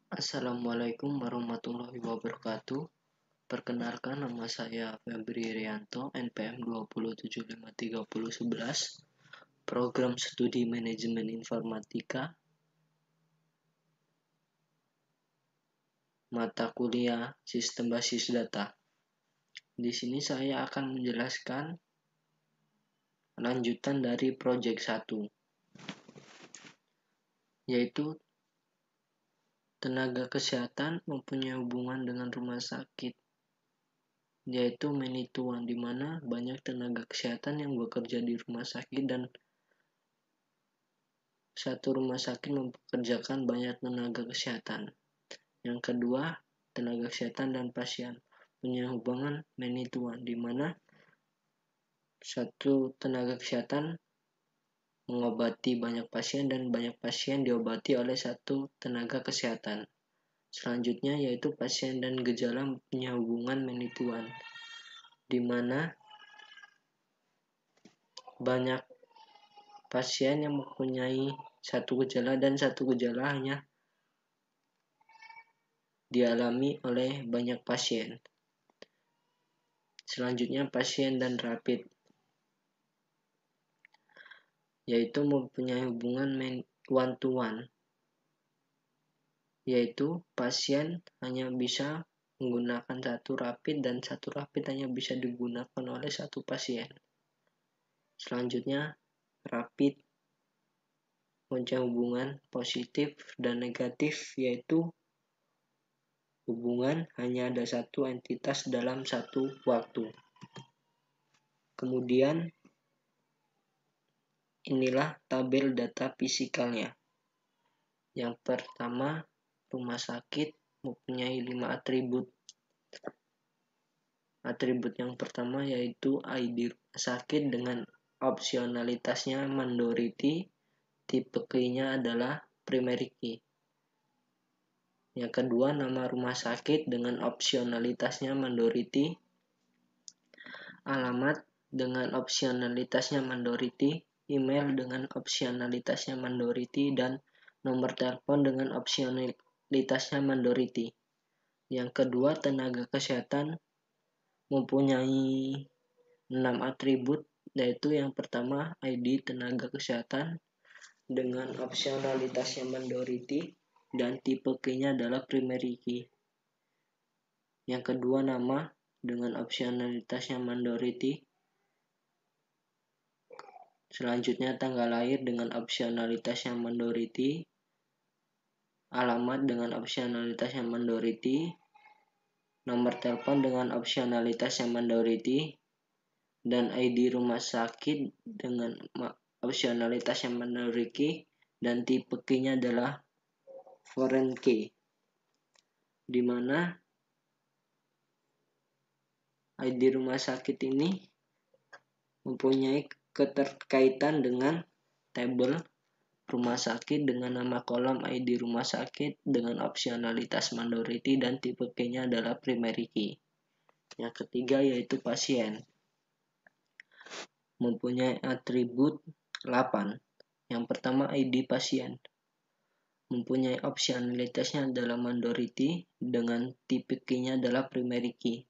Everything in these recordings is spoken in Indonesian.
Assalamualaikum warahmatullahi wabarakatuh. Perkenalkan, nama saya Febri Rianto, NPM 207533011, Program Studi Manajemen Informatika, mata kuliah Sistem Basis Data. Di sini saya akan menjelaskan lanjutan dari proyek 1, yaitu tenaga kesehatan mempunyai hubungan dengan rumah sakit, yaitu many to one, di mana banyak tenaga kesehatan yang bekerja di rumah sakit dan satu rumah sakit mempekerjakan banyak tenaga kesehatan. Yang kedua, tenaga kesehatan dan pasien punya hubungan many to one, di mana satu tenaga kesehatan mengobati banyak pasien dan banyak pasien diobati oleh satu tenaga kesehatan. Selanjutnya yaitu pasien dan gejala punya hubungan many to one, di mana banyak pasien yang mempunyai satu gejala dan satu gejala hanya dialami oleh banyak pasien. Selanjutnya pasien dan rapid, yaitu mempunyai hubungan one to one, yaitu pasien hanya bisa menggunakan satu rapid dan satu rapid hanya bisa digunakan oleh satu pasien. Selanjutnya rapid mempunyai hubungan positif dan negatif, yaitu hubungan hanya ada satu entitas dalam satu waktu. Kemudian inilah tabel data fisikalnya. Yang pertama, rumah sakit mempunyai 5 atribut. Atribut yang pertama yaitu ID rumah sakit dengan opsionalitasnya minority, tipe key-nya adalah primary key. Yang kedua, nama rumah sakit dengan opsionalitasnya minority, alamat dengan opsionalitasnya minority, email dengan opsionalitasnya minority, dan nomor telepon dengan opsionalitasnya minority. Yang kedua, tenaga kesehatan mempunyai 6 atribut, yaitu yang pertama ID tenaga kesehatan dengan opsionalitasnya minority dan tipe key-nya adalah primary key. Yang kedua, nama dengan opsionalitasnya minority. Selanjutnya tanggal lahir dengan opsionalitasnya minority, alamat dengan opsionalitasnya minority, nomor telepon dengan opsionalitasnya minority, dan ID rumah sakit dengan opsionalitasnya minority, dan tipe key-nya adalah foreign key, di mana ID rumah sakit ini mempunyai keterkaitan dengan tabel rumah sakit dengan nama kolom ID rumah sakit dengan opsionalitas minority dan tipe key-nya adalah primary key. Yang ketiga yaitu pasien, mempunyai atribut 8. Yang pertama ID pasien, mempunyai opsionalitasnya adalah minority dengan tipe key-nya adalah primary key.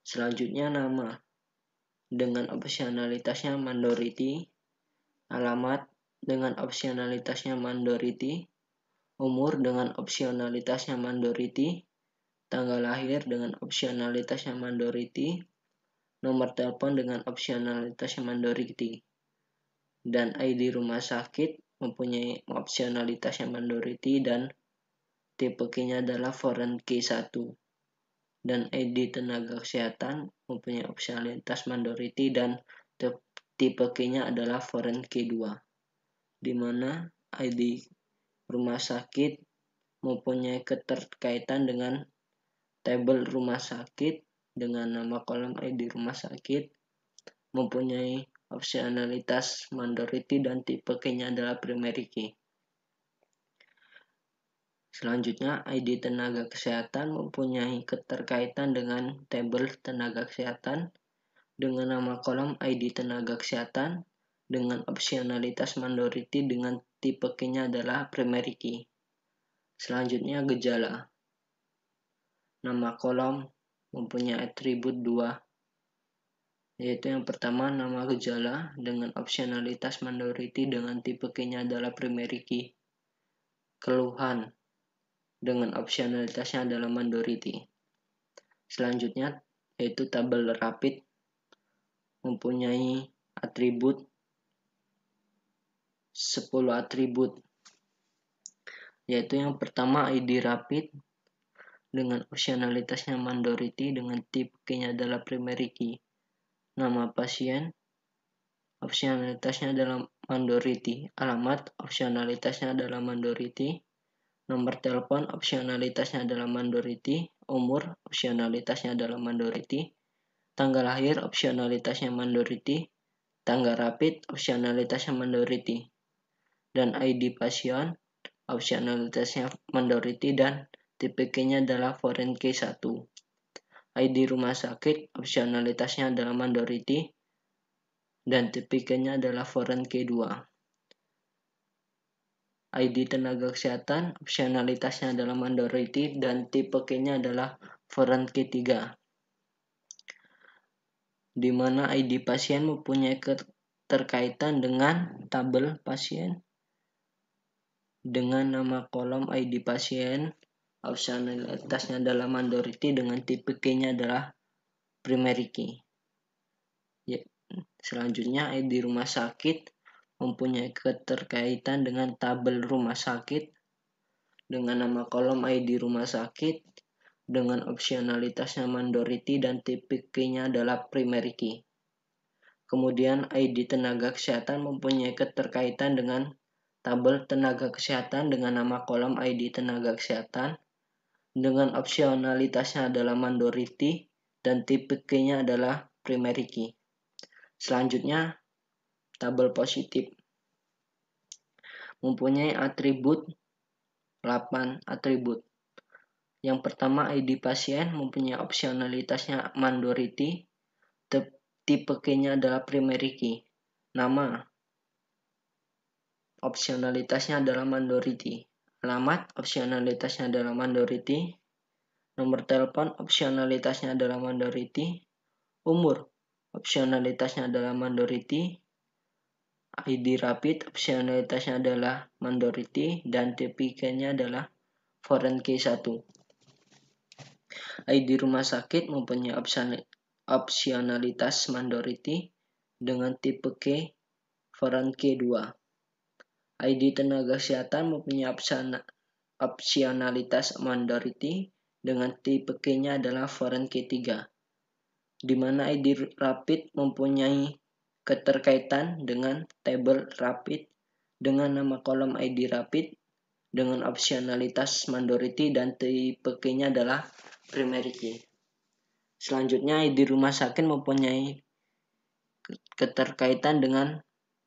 Selanjutnya nama dengan opsionalitasnya minority, alamat dengan opsionalitasnya minority, umur dengan opsionalitasnya minority, tanggal lahir dengan opsionalitasnya minority, nomor telepon dengan opsionalitasnya minority, dan ID rumah sakit mempunyai opsionalitasnya minority dan tipe key-nya adalah foreign key 1, dan ID tenaga kesehatan mempunyai opsionalitas minority dan tipe key-nya adalah foreign key 2, di mana ID rumah sakit mempunyai keterkaitan dengan tabel rumah sakit dengan nama kolom ID rumah sakit, mempunyai opsionalitas minority dan tipe key-nya adalah primary key. Selanjutnya, ID tenaga kesehatan mempunyai keterkaitan dengan tabel tenaga kesehatan dengan nama kolom ID tenaga kesehatan dengan opsionalitas minority dengan tipe key-nya adalah primary key. Selanjutnya gejala. Nama kolom mempunyai atribut 2, yaitu yang pertama nama gejala dengan opsionalitas minority dengan tipe key-nya adalah primary key. Keluhan dengan opsionalitasnya adalah minority. Selanjutnya yaitu tabel rapid mempunyai atribut 10 atribut, yaitu yang pertama ID rapid dengan opsionalitasnya minority dengan tipe key-nya adalah primary key. Nama pasien opsionalitasnya adalah minority. Alamat opsionalitasnya adalah minority. Nomor telepon opsionalitasnya adalah minority. Umur opsionalitasnya adalah minority. Tanggal lahir opsionalitasnya minority. Tanggal rapid opsionalitasnya minority. Dan ID pasien opsionalitasnya minority dan tipe key-nya adalah foreign key 1. ID rumah sakit opsionalitasnya adalah minority dan tipe key-nya adalah foreign key 2. ID tenaga kesehatan opsionalitasnya adalah minority dan tipe key-nya adalah foreign key 3. Di mana ID pasien mempunyai keterkaitan dengan tabel pasien dengan nama kolom ID pasien opsionalitasnya adalah minority dengan tipe key-nya adalah primary key. Selanjutnya ID rumah sakit mempunyai keterkaitan dengan tabel rumah sakit dengan nama kolom ID rumah sakit dengan opsionalitasnya minority dan tipe key-nya adalah primary key. Kemudian ID tenaga kesehatan mempunyai keterkaitan dengan tabel tenaga kesehatan dengan nama kolom ID tenaga kesehatan dengan opsionalitasnya adalah minority dan tipe key-nya adalah primary key. Selanjutnya, tabel positif mempunyai atribut 8 atribut. Yang pertama ID pasien mempunyai opsionalitasnya minority, tipe key-nya adalah primary key. Nama opsionalitasnya adalah minority. Alamat opsionalitasnya adalah minority. Nomor telepon opsionalitasnya adalah minority. Umur opsionalitasnya adalah minority. ID rapid opsionalitasnya adalah minority dan tipe key-nya adalah foreign key 1. ID rumah sakit mempunyai opsionalitas minority dengan tipe key foreign key 2. ID tenaga kesehatan mempunyai opsionalitas minority dengan tipe key-nya adalah foreign key 3. Di mana ID rapid mempunyai keterkaitan dengan tabel rapid dengan nama kolom ID rapid dengan opsionalitas minority dan tipe key-nya adalah primary key. Selanjutnya ID rumah sakit mempunyai keterkaitan dengan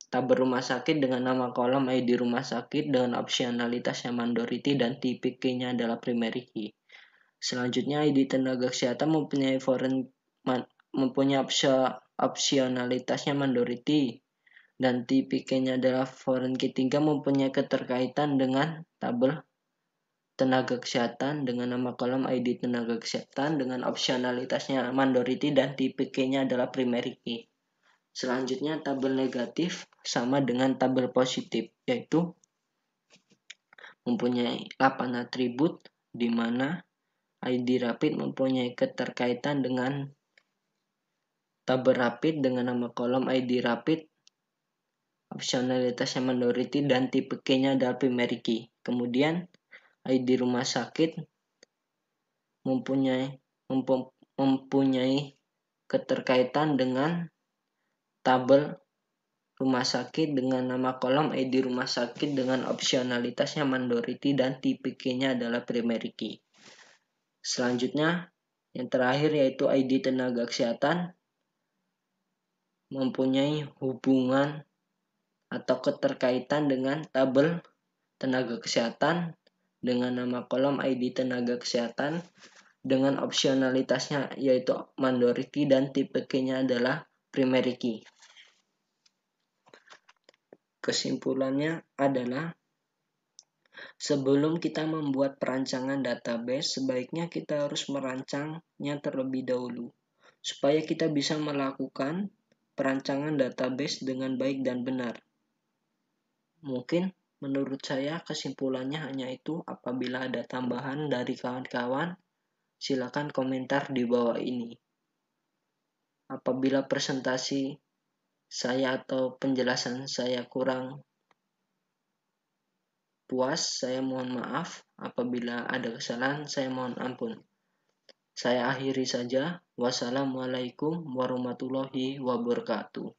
tabel rumah sakit dengan nama kolom ID rumah sakit dengan opsionalitasnya minority dan tipe key-nya adalah primary key. Selanjutnya ID tenaga kesehatan mempunyai opsionalitasnya minority dan tipe key-nya adalah foreign key 3 mempunyai keterkaitan dengan tabel tenaga kesehatan dengan nama kolom ID tenaga kesehatan dengan opsionalitasnya minority dan tipe key-nya adalah primary key. Selanjutnya tabel negatif sama dengan tabel positif, yaitu mempunyai 8 atribut di mana ID rapid mempunyai keterkaitan dengan tabel rapid dengan nama kolom ID rapid opsionalitasnya minority dan tipe key-nya adalah primary key. Kemudian ID rumah sakit mempunyai keterkaitan dengan tabel rumah sakit dengan nama kolom ID rumah sakit dengan opsionalitasnya minority dan tipe key-nya adalah primary key. Selanjutnya, yang terakhir yaitu ID tenaga kesehatan mempunyai hubungan atau keterkaitan dengan tabel tenaga kesehatan dengan nama kolom ID tenaga kesehatan dengan opsionalitasnya yaitu minority dan tipe key-nya adalah primary key. Kesimpulannya adalah Sebelum kita membuat perancangan database, sebaiknya kita harus merancangnya terlebih dahulu, supaya kita bisa melakukan perancangan database dengan baik dan benar. Mungkin menurut saya kesimpulannya hanya itu. Apabila ada tambahan dari kawan-kawan, silakan komentar di bawah ini. Apabila presentasi saya atau penjelasan saya kurang puas, saya mohon maaf. Apabila ada kesalahan, saya mohon ampun. Saya akhiri saja. Wassalamualaikum warahmatullahi wabarakatuh.